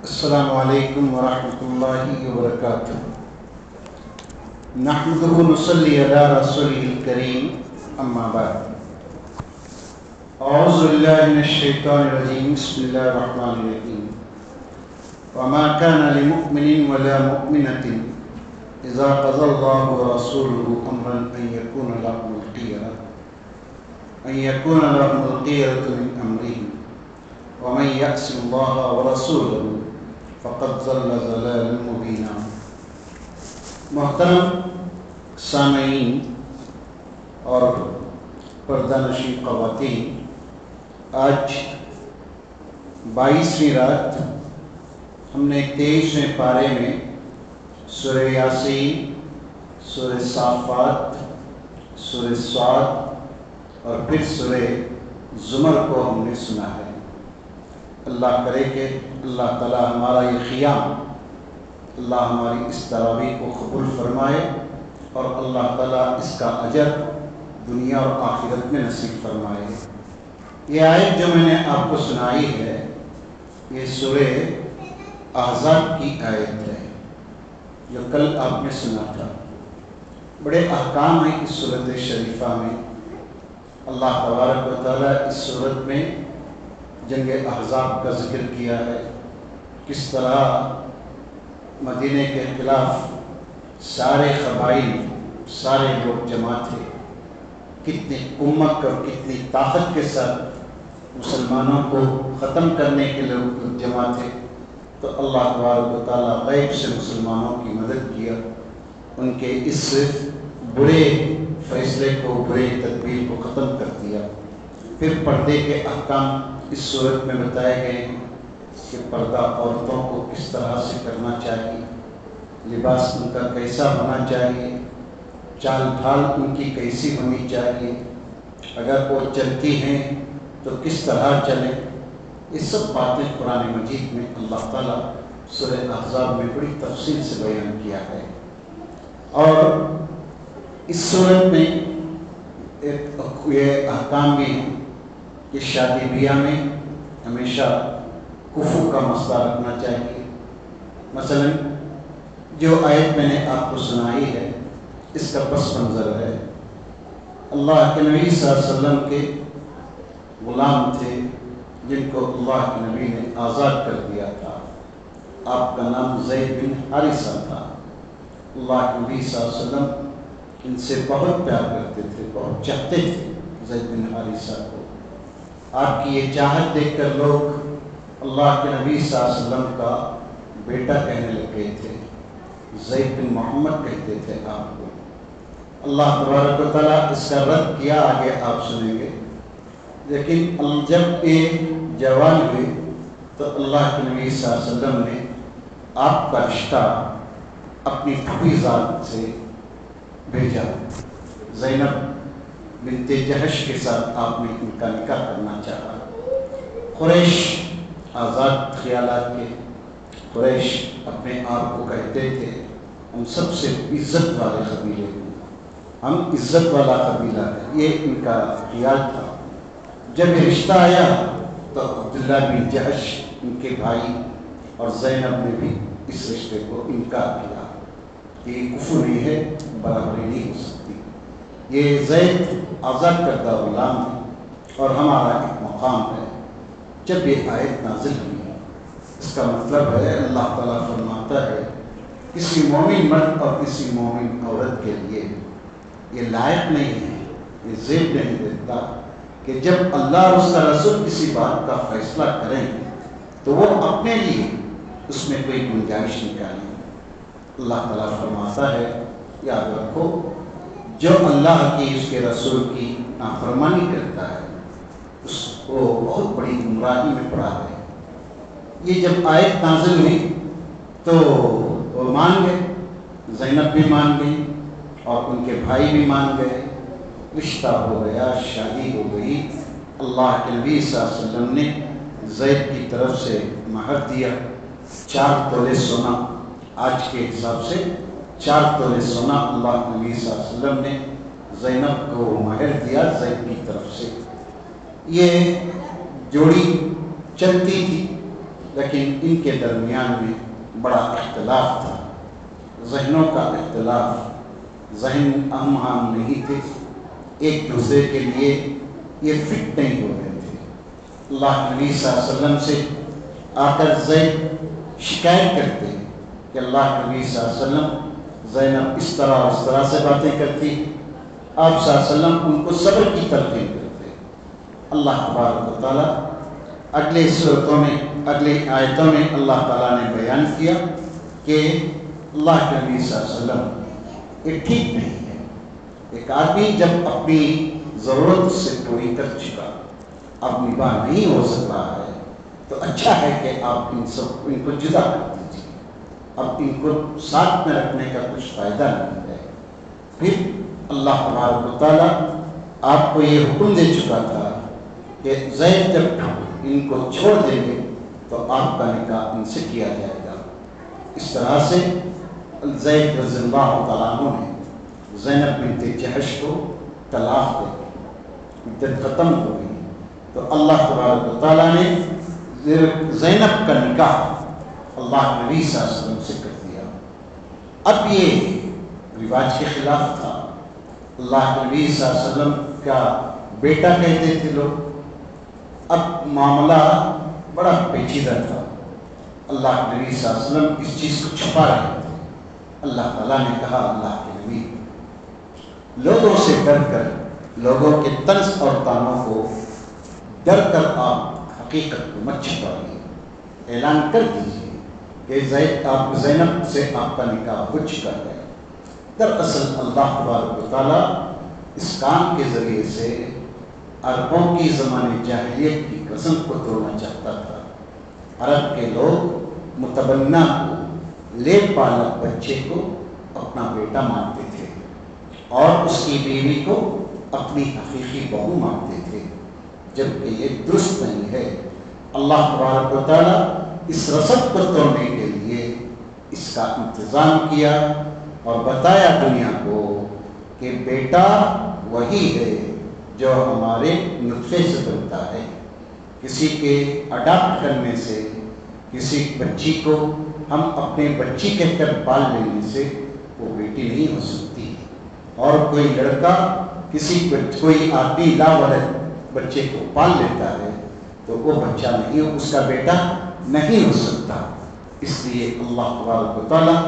السلام علیکم ورحمۃ اللہ وبرکاتہ۔ نحمدہ ونصلی علی رسولہ الکریم، اما بعد۔ اعوذ باللہ من الشیطان الرجیم، بسم اللہ الرحمن الرحیم۔ وما كان لمؤمن ولا مؤمنة اذا قضى الله ورسوله امرا ان يكون لهم الخيرة من امرهم ومن يعص الله ورسوله فقد ضل ضلالا مبینا۔ محترم سامعین اور پردہ نشین خواتین، آج 22ویں رات ہم نے 23ویں پارے میں سورہ یاسین، سورہ صافات، سورہ صاد اور پھر سورہ زمر کو ہم نے سنا ہے۔ اللہ کرے کہ اللہ تعالی ہمارا یہ قیام، اللہ ہماری اس تراویح کو قبول فرمائے اور اللہ تعالی اس کا اجر دنیا اور آخرت میں نصیب فرمائے۔ یہ آیت جو میں نے آپ کو سنائی ہے، یہ سورہ احزاب کی آیت ہے جو کل آپ نے سنا تھا۔ بڑے احکام ہیں اس سورۃ شریفہ میں۔ اللہ تبارک و تعالی اس سورت میں جنگ احزاب کا ذکر کیا ہے، کس طرح مدینہ کے خلاف سارے قبائل، سارے لوگ جمع تھے، کتنی کمک اور کتنی طاقت کے ساتھ مسلمانوں کو ختم کرنے کے لوگ جمع تھے۔ تو اللہ تبارک و تعالیٰ غیب سے مسلمانوں کی مدد کیا، ان کے اس برے فیصلے کو، برے تدبیر کو ختم کر دیا۔ پھر پردے کے احکام اس صورت میں بتائے گئے ہیں کہ پردہ عورتوں کو کس طرح سے کرنا چاہیے، لباس ان کا کیسا ہونا چاہیے، چال ڈھال ان کی کیسی ہونی چاہیے، اگر وہ چلتی ہیں تو کس طرح چلیں۔ یہ سب باتیں قرآن مجید میں اللہ تعالیٰ سورہ احزاب میں بڑی تفصیل سے بیان کیا ہے۔ اور اس صورت میں یہ احکام بھی ہیں کہ شادی بیاہ میں ہمیشہ کفو کا مسئلہ رکھنا چاہیے۔ مثلا جو آیت میں نے آپ کو سنائی ہے، اس کا پس منظر ہے، اللہ کے نبی صلی اللہ علیہ وسلم کے غلام تھے جن کو اللہ کے نبی نے آزاد کر دیا تھا۔ آپ کا نام زید بن حارثہ تھا۔ اللہ کے نبی صلی اللہ علیہ وسلم ان سے بہت پیار کرتے تھے، بہت چاہتے تھے زید بن حارثہ کو۔ آپ کی یہ چاہت دیکھ کر لوگ اللہ کے نبی صلی اللہ علیہ وسلم کا بیٹا کہنے لگے تھے، زید بن محمد کہتے تھے آپ کو۔ اللہ تبارک و تعالیٰ اس کا رد کیا، آگے آپ سنیں گے۔ لیکن جب یہ جوان ہوئے تو اللہ کے نبی صلی اللہ علیہ وسلم نے آپ کا رشتہ اپنی پھوپھی ذات سے بھیجا، زینب بنت جہش کے ساتھ آپ نے ان کا نکاح کرنا چاہا۔ قریش آزاد خیالات کے، قریش اپنے آپ کو کہتے تھے ہم سب سے عزت والے قبیلے ہیں، ہم عزت والا قبیلہ ہے، یہ ان کا خیال تھا۔ جب یہ رشتہ آیا تو عبداللہ بن جہش ان کے بھائی اور زینب نے بھی اس رشتے کو انکار کیا کہ یہ کفر نہیں ہے، برابری نہیں ہو سکتی، یہ زید آزاد کردہ غلام ہے اور ہمارا ایک مقام ہے۔ جب یہ آیت نازل ہوئی، اس کا مطلب ہے اللہ تعالیٰ فرماتا ہے کسی مومن مرد اور کسی مومن عورت کے لیے یہ لائق نہیں ہے، یہ زیب نہیں دیتا کہ جب اللہ اور اس کا رسول کسی بات کا فیصلہ کریں تو وہ اپنے لیے اس میں کوئی گنجائش نکالیں۔ اللہ تعالیٰ فرماتا ہے یاد رکھو، جو اللہ کی، اس کے رسول کی نافرمانی کرتا ہے اس کو بہت بڑی گمراہی میں پڑا ہے۔ یہ جب آیت نازل ہوئی تو وہ مان گئے، زینب بھی مان گئی اور ان کے بھائی بھی مان گئے، رشتہ ہو گیا، شادی ہو گئی۔ اللہ کے نبی صلی اللہ علیہ وسلم نے زید کی طرف سے مہر دیا، 4 تولے سونا، آج کے حساب سے 4 تولے سونا اللہ کے نبی صلی اللہ علیہ وسلم نے زینب کو مہر دیا زید کی طرف سے۔ یہ جوڑی چلتی تھی، لیکن ان کے درمیان میں بڑا اختلاف تھا، ذہنوں کا اختلاف، ذہن ہم نہیں تھے، ایک دوسرے کے لیے یہ فٹ نہیں ہو رہے تھے۔ اللہ نبی صلی اللہ علیہ وسلم سے آ کر زید شکایت کرتے کہ اللہ نبی صلی اللہ علیہ وسلم زینب اس طرح سے باتیں کرتی، آپ صلی اللہ علیہ وسلم ان کو صبر کی تلقین کرتے۔ اللہ تبارک و تعالیٰ اگلے صورتوں میں، اگلی آیتوں میں اللہ تعالیٰ نے بیان کیا کہ اللہ کے نبی صلی اللہ علیہ وسلم یہ ٹھیک نہیں ہے۔ ایک آدمی جب اپنی ضرورت سے پوری کر چکا، اب نباہ نہیں ہو سک رہا ہے، تو اچھا ہے کہ آپ ان کو جدا کر دیجیے، اب ان کو ساتھ میں رکھنے کا کچھ فائدہ نہیں ہے۔ پھر اللہ تبارک و تعالیٰ آپ کو یہ حکم دے چکا تھا کہ زید جب ان کو چھوڑ دیں گے تو آپ کا نکاح ان سے کیا جائے گا۔ اس طرح سے زید رضی اللہ تعالیٰ عنہ نے زینب بنت جحش کو طلاق دے دی، عدت ختم ہو گئی، تو اللہ تبارک و تعالیٰ نے زینب کا نکاح اللہ نبی صلی اللہ علیہ وسلم سے کر دیا۔ اب یہ رواج کے خلاف تھا، اللہ نبی صلی اللہ علیہ وسلم کا بیٹا کہتے تھے لوگ۔ اب معاملہ بڑا پیچیدہ تھا، اللہ نبی صلی اللہ علیہ وسلم اس چیز کو چھپا رہے تھے۔ اللہ تعالیٰ نے کہا اللہ کے نبی لوگوں سے ڈر کر، لوگوں کے طنز اور تانوں کو ڈر کر آپ حقیقت کو مت چھپائیے، اعلان کر دیجیے کہ آپ زینب سے آپ کا نکاح ہو چکا ہے۔ دراصل اللہ تبارک و تعالیٰ اس کام کے ذریعے سے عربوں کی زمانے جاہلیت کی قسم کو توڑنا چاہتا تھا۔ عرب کے لوگ متبنہ کو، لے پالک بچے کو اپنا بیٹا مانتے تھے اور اس کی بیوی کو اپنی حقیقی بہو مانتے تھے، جبکہ یہ درست نہیں ہے۔ اللہ تبارک و تعالیٰ اس رسم کو توڑنے کے لیے اس کا انتظام کیا اور بتایا دنیا کو کہ بیٹا وہی ہے جو ہمارے نطفے سے بنتا ہے۔ کسی کے اڈاپٹ کرنے سے، کسی بچی کو ہم اپنے بچی کہہ کر پال لینے سے وہ بیٹی نہیں ہو سکتی، اور کوئی لڑکا کوئی آدمی لاولد بچے کو پال لیتا ہے تو وہ بچہ نہیں، اس کا بیٹا نہیں ہو سکتا۔ اس لیے اللہ تبارک و تعالیٰ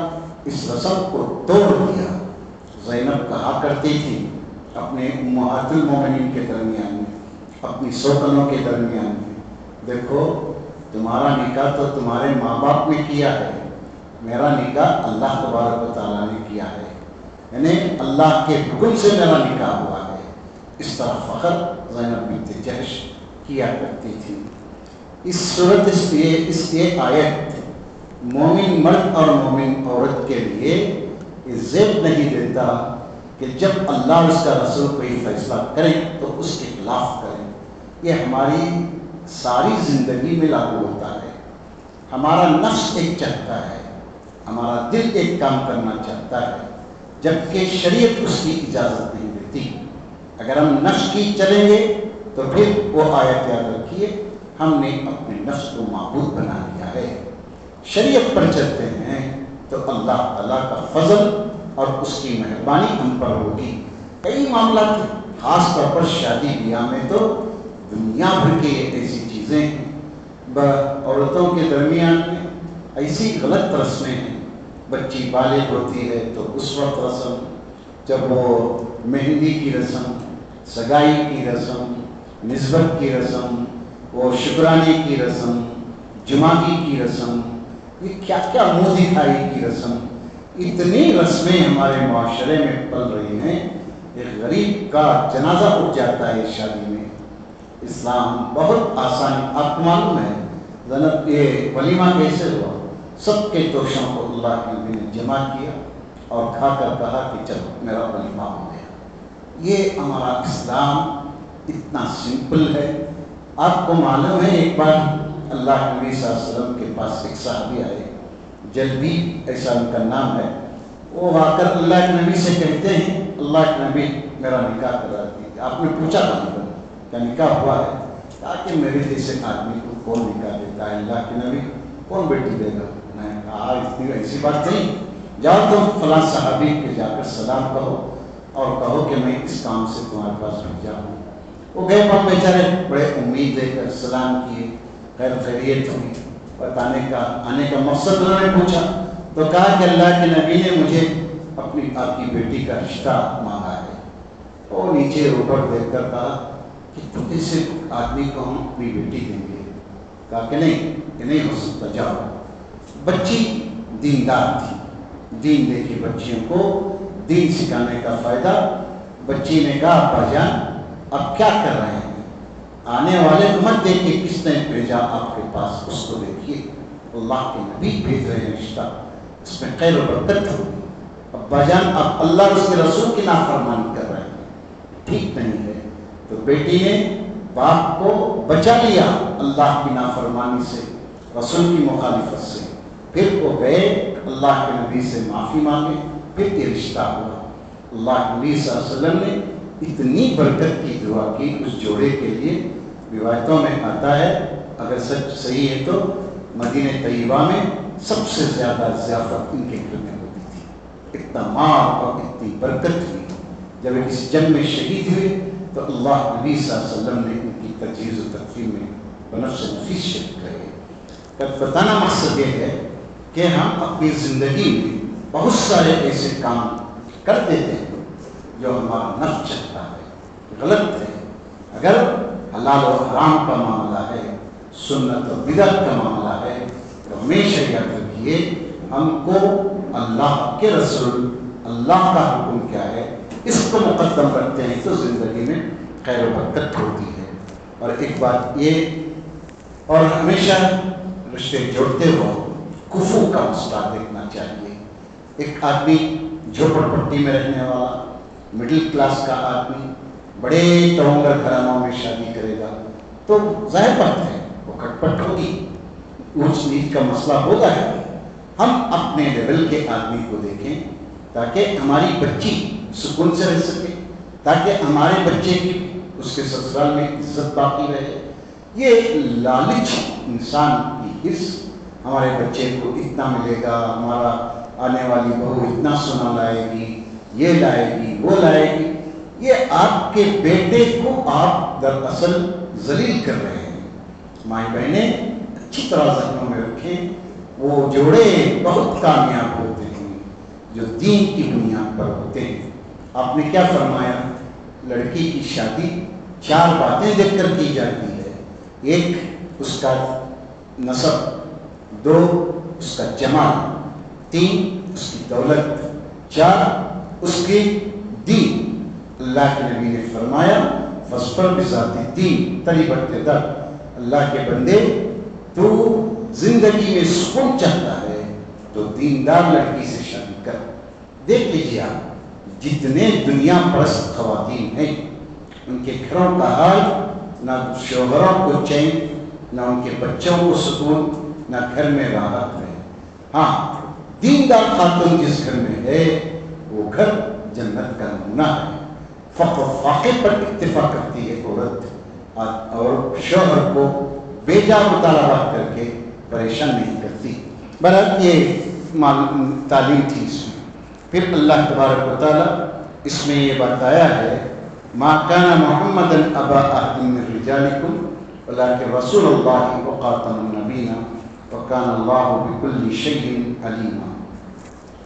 اس رسم کو توڑ دیا۔ زینب کہا کرتی تھی اپنے امہات المومنین کے درمیان میں، اپنی سوکنوں کے درمیان میں، دیکھو تمہارا نکاح تو تمہارے ماں باپ نے کیا ہے، میرا نکاح اللہ تبارک و تعالیٰ نے کیا ہے، یعنی اللہ کے حکم سے میرا نکاح ہوا ہے۔ اس طرح فخر زینب بنت جحش کیا کرتی تھی۔ اس ایک آیت مومن مرد اور مومن عورت کے لیے زیب نہیں دیتا کہ جب اللہ اس کا رسول کوئی فیصلہ کریں تو اس کے خلاف کریں۔ یہ ہماری ساری زندگی میں لاگو ہوتا ہے۔ ہمارا نفس ایک چاہتا ہے، ہمارا دل ایک کام کرنا چاہتا ہے، جبکہ شریعت اس کی اجازت نہیں دیتی۔ اگر ہم نفس کی چلیں گے تو پھر وہ آیت یاد رکھیے، ہم نے اپنے نفس کو معبود بنا لیا ہے۔ شریعت پر چلتے ہیں تو اللہ تعالیٰ کا فضل اور اس کی مہربانی ہم پر ہوگی۔ کئی معاملات ہیں، خاص طور پر شادی بیاہ میں تو دنیا بھر کی ایسی چیزیں ہیں، عورتوں کے درمیان میں ایسی غلط رسمیں ہیں۔ بچی بالغ ہوتی ہے تو اس وقت رسم، جب وہ مہندی کی رسم، سگائی کی رسم، نسبت کی رسم، وہ شکرانے کی رسم، جماگی کی رسم، یہ کیا کیا منہ دکھائی کی رسم، اتنی رسمیں ہمارے معاشرے میں پل رہی ہیں۔ ایک غریب کا جنازہ اٹھ جاتا ہے شادی میں۔ اسلام بہت آسانی، آپ کو معلوم ہے زینب یہ ولیمہ کیسے ہوا؟ سب کے دوشوں کو اللہ کے نبی نے جمع کیا اور کھا کر کہا کہ چلو میرا ولیمہ ہو گیا۔ یہ ہمارا اسلام اتنا سمپل ہے۔ آپ کو معلوم ہے ایک بار اللہ کے نبی صلی اللہ علیہ وسلم کے پاس ایک صحابی آئے، جلبی ایسا ان کا نام ہے، وہ آ کر اللہ کے نبی سے کہتے ہیں اللہ کے نبی میرا نکاح کرا دیجیے۔ آپ نے پوچھا کیا نکاح ہوا ہے؟ کہا کہ میرے جیسے آدمی کو کون نکاح دیتا ہے اللہ کے نبی؟ کون بیٹی دے گا؟ میں نے کہا اتنی ایسی بات نہیں، جاؤ تم فلاں صحابی کے جا کر سلام کہو اور کہو کہ میں اس کام سے تمہارے پاس بھیجا ہوں۔ وہ گئے، وہاں بیچارے بڑے امید دے کر سلام کیے، خیر خیریت ہوئی، بتانے کا آنے کا مقصد انہوں نے پوچھا تو کہا کہ اللہ کے نبی نے مجھے اپنی آپ کی بیٹی کا رشتہ مانگا ہے۔ وہ نیچے اوپر دیکھ کر کہا کہ تم ایسے آدمی کو ہم اپنی بیٹی دیں گے؟ کہا کہ نہیں، یہ نہیں ہو سکتا، جاؤ۔ بچی دیندار تھی، دین دے کے بچیوں کو دین سکھانے کا فائدہ۔ بچی نے کہا ابا جان اب کیا کر رہے ہیں؟ آنے والے کو مت دیکھیے کس نے بھیجا آپ کے پاس، اس کو دیکھیے، اللہ کے نبی بھیج رہے ہیں رشتہ، اس میں خیر و برکت ہوگی۔ ابا جان آپ اللہ اور اس کے رسول کی نافرمانی کر رہے ہیں، ٹھیک نہیں ہے۔ تو بیٹی نے باپ کو بچا لیا اللہ کی نافرمانی سے، رسول کی مخالفت سے۔ پھر وہ گئے اللہ کے نبی سے معافی مانگے، پھر یہ رشتہ ہوا۔ اللہ کے نبی صلی اللہ علیہ وسلم نے اتنی برکت کی دعا کی اس جوڑے کے لیے۔ روایتوں میں آتا ہے، اگر سچ صحیح ہے تو مدینہ طیبہ میں سب سے زیادہ ضیافت ان کے گھر میں ہوتی تھی، اتنا مال اور اتنی برکت ہوئی۔ جب وہ کسی جنگ میں شہید ہوئے تو اللہ نبی صلی اللہ علیہ وسلم نے ان کی تجہیز و تکفین میں بنفس نفیس شرکت کرے۔ بتانا مقصد یہ ہے کہ ہم اپنی زندگی میں بہت سارے ایسے کام کر دیتے ہیں جو ہمارا نفس چاہتا ہے، غلط ہے۔ اگر حلال و حرام کا معاملہ ہے، سنت و بدعت کا معاملہ ہے تو ہمیشہ یاد رکھیے ہم کو اللہ کے رسول، اللہ کا حکم کیا ہے، اس کو مقدم رکھتے ہیں تو زندگی میں خیر و برکت ہوتی ہے۔ اور ایک بات یہ، اور ہمیشہ رشتے جوڑتے ہو کفو کا مسئلہ دیکھنا چاہیے۔ ایک آدمی جھوپڑ پٹی میں رہنے والا، مڈل کلاس کا آدمی بڑے ٹونگر گھرانوں میں شادی کرے گا تو ظاہر بات ہے وہ کھٹ پٹ ہوگی، اونچ نیچ کا مسئلہ ہوگا ہے۔ ہم اپنے لیول کے آدمی کو دیکھیں تاکہ ہماری بچی سکون سے رہ سکے، تاکہ ہمارے بچے کی اس کے سسرال میں عزت باقی رہے۔ یہ لالچ انسان کی حرص، ہمارے بچے کو اتنا ملے گا، ہمارا آنے والی بہو اتنا سونا لائے گی، یہ لائے گی، وہ لائے گی، یہ آپ کے بیٹے کو آپ دراصل ذلیل کر رہے ہیں۔ مائیں بہنیں اچھی طرح ذہنوں میں رکھیں، وہ جوڑے بہت کامیاب ہوتے ہیں جو دین کی بنیاد پر ہوتے ہیں۔ آپ نے کیا فرمایا؟ لڑکی کی شادی 4 باتیں دیکھ کر کی جاتی ہے، 1 اس کا نسب، 2 اس کا جمال، 3 اس کی دولت، 4 اس کی دین۔ اللہ کے نبی نے فرمایا فَاصْبِرْ بِذَاتِ الدِّینِ تَرِبَتْ يَدَاکَ، اللہ کے بندے تو زندگی میں سکون چاہتا ہے تو دیندار لڑکی سے شادی کر۔ دیکھ لیجیے آپ جتنے دنیا پرست خواتین ہیں ان کے گھروں کا حال، نہ شوہروں کو چین، نہ ان کے بچوں کو سکون، نہ گھر میں راحت ہے۔ ہاں دیندار خاتون جس گھر میں ہے وہ گھر جنت کا نمونہ ہے۔ فقر فاقے پر اتفاق کرتی ہے عورت، اور شوہر کو بیجا مطالبات کر کے پریشان نہیں کرتی۔ برحال یہ تعلیم تھی اس میں۔ پھر اللہ تبارک و تعالیٰ اس میں یہ بتایا ہے ما کان محمد ابا احد من رجالکم ولکن رسول اللہ وخاتم النبیین وکان اللہ بکل شیء علیما۔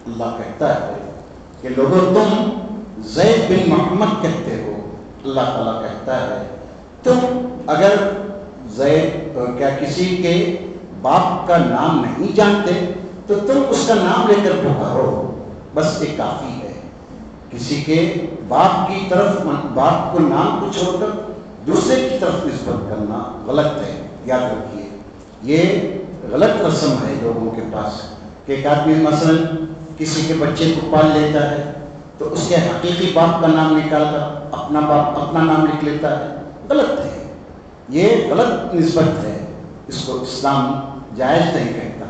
اللہ کہتا ہے کہ لوگوں تم زید بن محمد کہتے ہو، اللہ تعالیٰ کہتا ہے تم اگر زید کیا کسی کے باپ کا نام نہیں جانتے تو تم اس کا نام لے کر پکارو، بس یہ کافی ہے۔ کسی کے باپ کی طرف، باپ کو نام کو چھوڑ کر دوسرے کی طرف نسبت کرنا غلط ہے، یاد رکھیے۔ یہ غلط رسم ہے لوگوں کے پاس کہ ایک آدمی مثلا کسی کے بچے کو پال لیتا ہے تو اس کے حقیقی باپ کا نام نکال کر اپنا باپ اپنا نام لکھ لیتا ہے، غلط ہے، یہ غلط نسبت ہے، اس کو اسلام جائز نہیں کہتا۔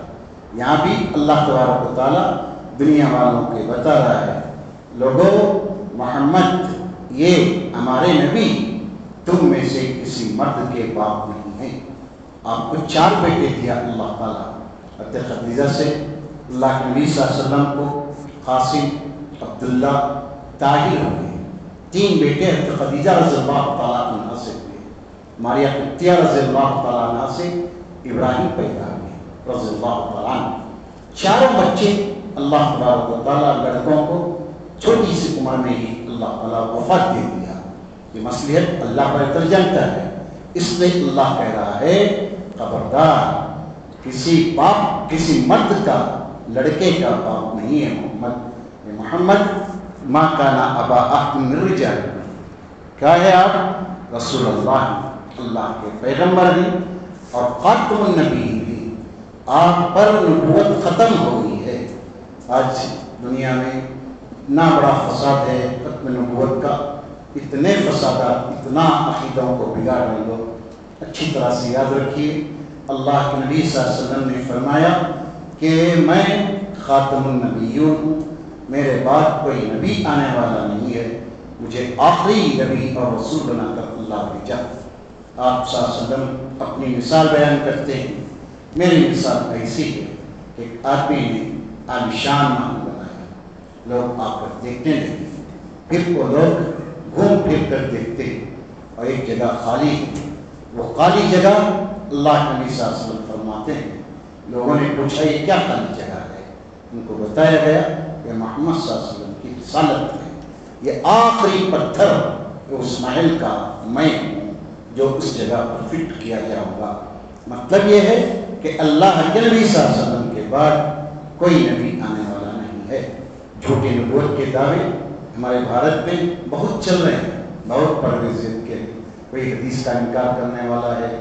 یہاں بھی اللہ تبارک و تعالیٰ دنیا والوں کے بتا رہا ہے لوگوں محمد یہ ہمارے نبی تم میں سے کسی مرد کے باپ نہیں ہیں۔ آپ کو 4 بیٹے دیا اللہ تعالیٰ، حضرت خدیجہ سے اللہ کے نبی صلی اللہ علیہ وسلم کو قاسم، عبداللہ، طاہر ہوئے، 3 بیٹے حضرت خدیجہ رضی اللہ تعالیٰ عنہ سے ہوئے، ماریہ قبطیہ رضی اللہ تعالیٰ عنہ سے ابراہیم پیدا ہوئے رضی اللہ تعالیٰ عنہ۔ چاروں بچے اللہ تبارک و تعالیٰ لڑکوں کو چھوٹی سی عمر میں ہی اللہ تعالیٰ وفات دے دیا۔ یہ مصلحت اللہ بہتر جانتا ہے، اس لیے اللہ کہہ رہا ہے خبردار کسی باپ، کسی مرد کا لڑکے کا باپ نہیں ہے محمد۔ محمد ما کان ابا احد من رجالکم، کیا ہے آپ؟ رسول اللہ کے پیغمبر ہیں اور خاتم النبی بھی، آپ پر نبوت ختم ہو گئی ہے۔ آج دنیا میں اتنا بڑا فساد ہے ختم نبوت کا، اتنے فسادات، اتنا عقیدوں کو بگاڑ رہے لوگ۔ اچھی طرح سے یاد رکھیے، اللہ کے نبی صلی اللہ علیہ وسلم نے فرمایا کہ میں خاتم النبیون ہوں، میرے بعد کوئی نبی آنے والا نہیں ہے، مجھے آخری نبی اور رسول بنا کر اللہ بھیجا۔ آپ صلی اللہ علیہ وسلم اپنی مثال بیان کرتے ہیں، میری مثال ایسی ہے کہ ایک آدمی نے عالیشان محل بنایا، لوگ آ کر دیکھنے لگے، پھر وہ لوگ گھوم پھر کر دیکھتے اور ایک جگہ خالی ہے، وہ خالی جگہ اللہ کے نبی صلی اللہ علیہ وسلم فرماتے ہیں، لوگوں نے پوچھا یہ کیا خالی جگہ ہے؟ ان کو بتایا گیا کہ محمد صلی اللہ علیہ وسلم کی رسالت ہے، یہ آخری پتھر اس محل کا میں ہوں جو اس جگہ پر فٹ کیا جاؤں گا۔ مطلب یہ ہے کہ اللہ کے نبی صلی اللہ علیہ وسلم کے بعد کوئی نبی آنے والا نہیں ہے۔ جھوٹی نبوت کے دعوے ہمارے بھارت میں بہت چل رہے ہیں، بہت پرویزیت کے، کوئی حدیث کا انکار کرنے والا ہے،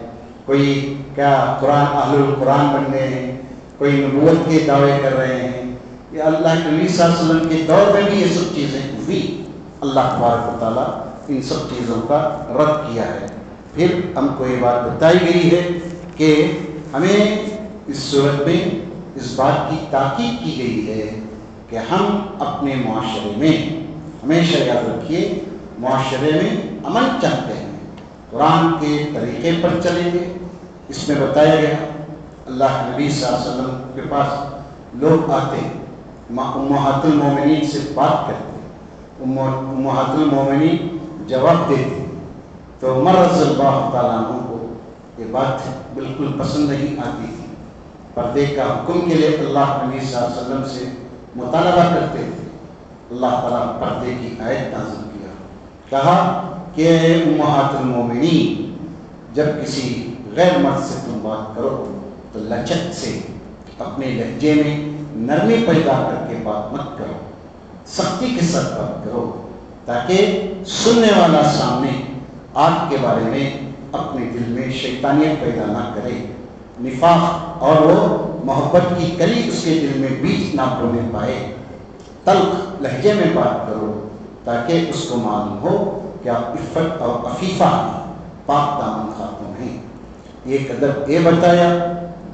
کوئی کیا قرآن اہل القرآن بن گئے ہیں، کوئی نبوت کے دعوے کر رہے ہیں۔ یہ اللہ کے نبی صلی اللہ علیہ وسلم کے دور میں بھی یہ سب چیزیں ہوئی، اللہ تبارک و تعالیٰ ان سب چیزوں کا رد کیا ہے۔ پھر ہم کو یہ بات بتائی گئی ہے کہ ہمیں اس صورت میں اس بات کی تاکید کی گئی ہے کہ ہم اپنے معاشرے میں ہمیشہ یاد رکھیے، معاشرے میں امن چاہتے ہیں، قرآن کے طریقے پر چلیں گے۔ اس میں بتایا گیا اللہ کے نبی صلی اللہ علیہ وسلم کے پاس لوگ آتے، امہات المومنین سے بات کرتے، امہات المومنین جواب دیتے، تو عمر رضی اللہ تعالیٰ عنہ کو یہ بات بالکل پسند نہیں آتی تھی، پردے کا حکم کے لیے اللہ کے نبی صلی اللہ علیہ وسلم سے مطالبہ کرتے تھے۔ اللہ تعالیٰ پردے کی آیت نازل کیا، کہا کہ امہات المومنین جب کسی غیر مرد سے تم بات کرو تو لچک سے اپنے لہجے میں نرمی پیدا کر کے بات مت کرو، سختی کے ساتھ بات کرو، تاکہ سننے والا سامنے آپ کے بارے میں اپنے دل میں شیطانیت پیدا نہ کرے، نفاق اور وہ محبت کی کلی اس کے دل میں بیج نہ بونے پائے۔ تلخ لہجے میں بات کرو تاکہ اس کو معلوم ہو کہ آپ عفت اور عفیفہ ہیں، پاک دامن خاتون ہیں۔ ایک ادب یہ بتایا،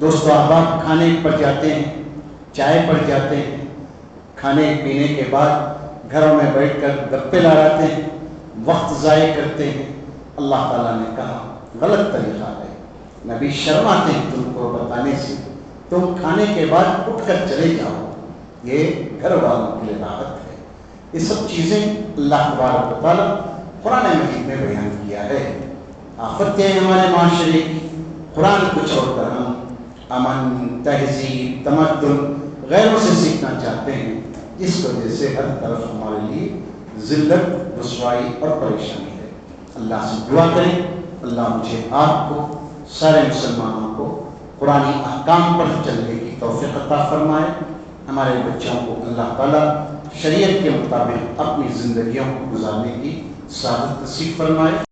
دوست و احباب کھانے پر جاتے ہیں، چائے پر جاتے ہیں، کھانے پینے کے بعد گھروں میں بیٹھ کر گپے لڑاتے ہیں، وقت ضائع کرتے ہیں۔ اللہ تعالیٰ نے کہا غلط طریقہ ہے، نبی شرماتے ہیں تم کو بتانے سے، تم کھانے کے بعد اٹھ کر چلے جاؤ، یہ گھر والوں کے لیے راحت ہے۔ یہ سب چیزیں اللہ تبارک و تعالیٰ قرآن مجید میں بیان کیا ہے۔ آفت ہے ہمارے معاشرے کی، قرآن کو چھوڑ کر ہم امن، تہذیب، تمدن غیروں سے سیکھنا چاہتے ہیں، جس وجہ سے ہر طرف ہمارے لیے ذلت، رسوائی اور پریشانی ہے۔ اللہ سے دعا کریں اللہ مجھے آپ کو، سارے مسلمانوں کو قرآنی احکام پر چلنے کی توفیق عطا فرمائے، ہمارے بچوں کو اللہ تعالیٰ شریعت کے مطابق اپنی زندگیوں کو گزارنے کی سعادت نصیب فرمائے۔